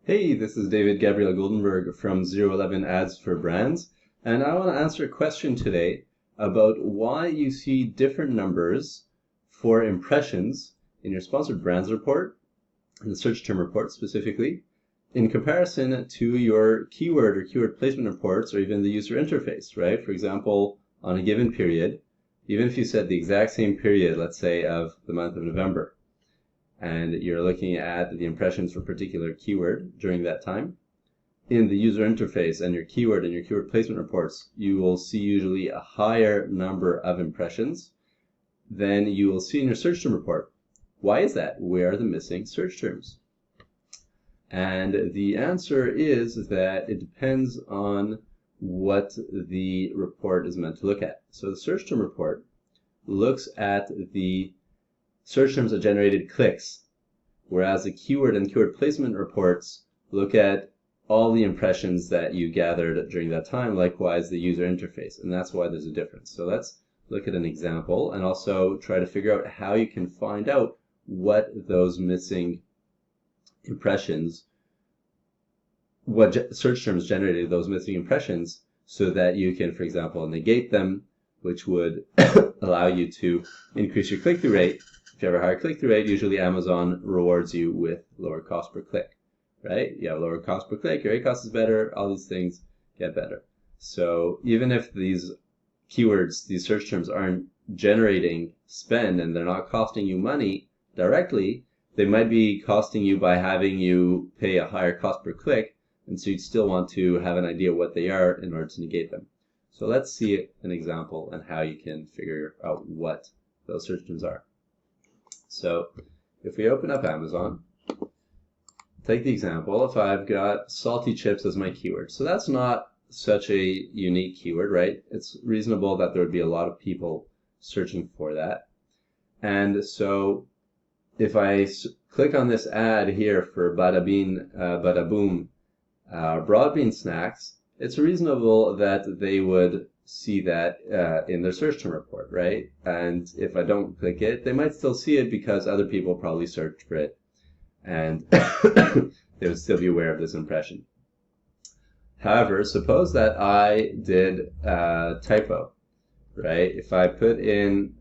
Hey, this is David Gabriel Goldenberg from 011 Ads for Brands, and I want to answer a question today about why you see different numbers for impressions in your sponsored brands report, in the search term report specifically, in comparison to your keyword or keyword placement reports or even the user interface, right? For example, on a given period, even if you said the exact same period, let's say of the month of November, and you're looking at the impressions for a particular keyword during that time, in the user interface and your keyword placement reports, you will see usually a higher number of impressions than you will see in your search term report. Why is that? Where are the missing search terms? And the answer is that it depends on what the report is meant to look at. So the search term report looks at the search terms that generated clicks, whereas the keyword and keyword placement reports look at all the impressions that you gathered during that time, likewise the user interface, and that's why there's a difference. So let's look at an example and also try to figure out how you can find out what those missing impressions, what search terms generated those missing impressions, so that you can, for example, negate them, which would allow you to increase your click-through rate. If you have a higher click-through rate, usually Amazon rewards you with lower cost per click, right? You have lower cost per click, your ACoS is better, all these things get better. So even if these keywords, these search terms aren't generating spend and they're not costing you money directly, they might be costing you by having you pay a higher cost per click, and so you'd still want to have an idea what they are in order to negate them. So let's see an example and how you can figure out what those search terms are. So if we open up Amazon, take the example, if I've got salty chips as my keyword. So that's not such a unique keyword, right? It's reasonable that there would be a lot of people searching for that. And so if I click on this ad here for Bada Bean, Bada Boom broad bean snacks, it's reasonable that they would see that in their search term report, right? And if I don't click it, they might still see it because other people probably searched for it, and they would still be aware of this impression. However, suppose that I did a typo, right? If I put in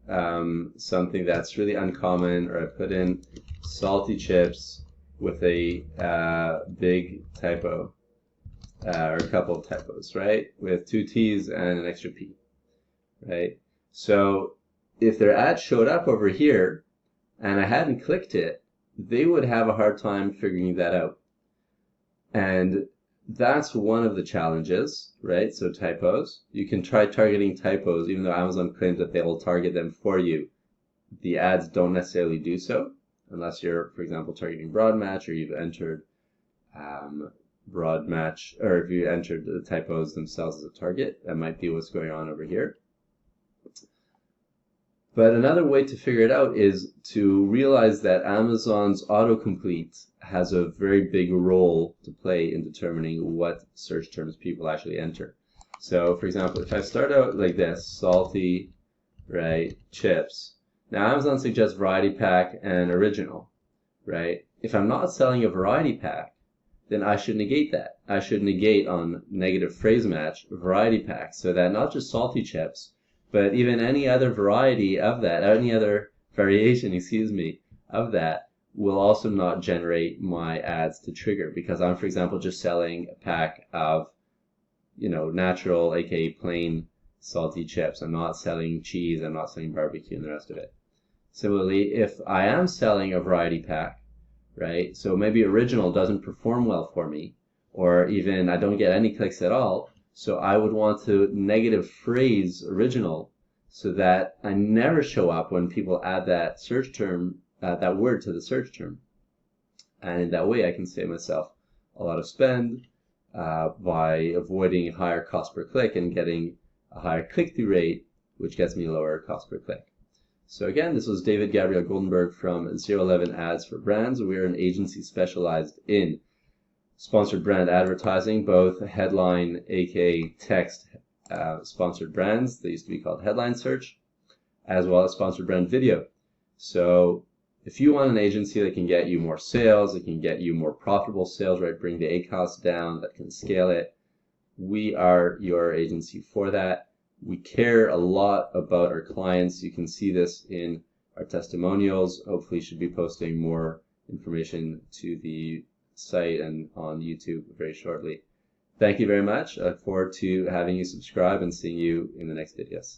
something that's really uncommon, or I put in salty chips with a big typo, or a couple of typos, right? With 2 T's and an extra P, right? So if their ad showed up over here and I hadn't clicked it, they would have a hard time figuring that out. And that's one of the challenges, right? So typos, you can try targeting typos, even though Amazon claims that they will target them for you. The ads don't necessarily do so, unless you're, for example, targeting broad match, or you've entered broad match, or if you entered the typos themselves as a target. That might be what's going on over here. But another way to figure it out is to realize that Amazon's autocomplete has a very big role to play in determining what search terms people actually enter. So for example, if I start out like this, salty, right, chips. Now Amazon suggests variety pack and original, right? If I'm not selling a variety pack, then I should negate that. I should negate on negative phrase match variety packs, so that not just salty chips, but even any other variety of that, any other variation, of that will also not generate my ads to trigger, because I'm, for example, just selling a pack of, natural, aka plain salty chips. I'm not selling cheese, I'm not selling barbecue and the rest of it. Similarly, if I am selling a variety pack, right? So maybe original doesn't perform well for me, or even I don't get any clicks at all. So I would want to negative phrase original so that I never show up when people add that search term, that word to the search term. And in that way, I can save myself a lot of spend by avoiding higher cost per click and getting a higher click-through rate, which gets me lower cost per click. So again, this was David Gabriel Goldenberg from 011 Ads for Brands. We're an agency specialized in sponsored brand advertising, both headline, aka text, sponsored brands. They used to be called headline search, as well as sponsored brand video. So If you want an agency that can get you more sales, that can get you more profitable sales, right, bring the ACoS down, that can scale it, we are your agency for that. We care a lot about our clients. You can see this in our testimonials. Hopefully should be posting more information to the site and on YouTube very shortly. Thank you very much. I look forward to having you subscribe and seeing you in the next videos.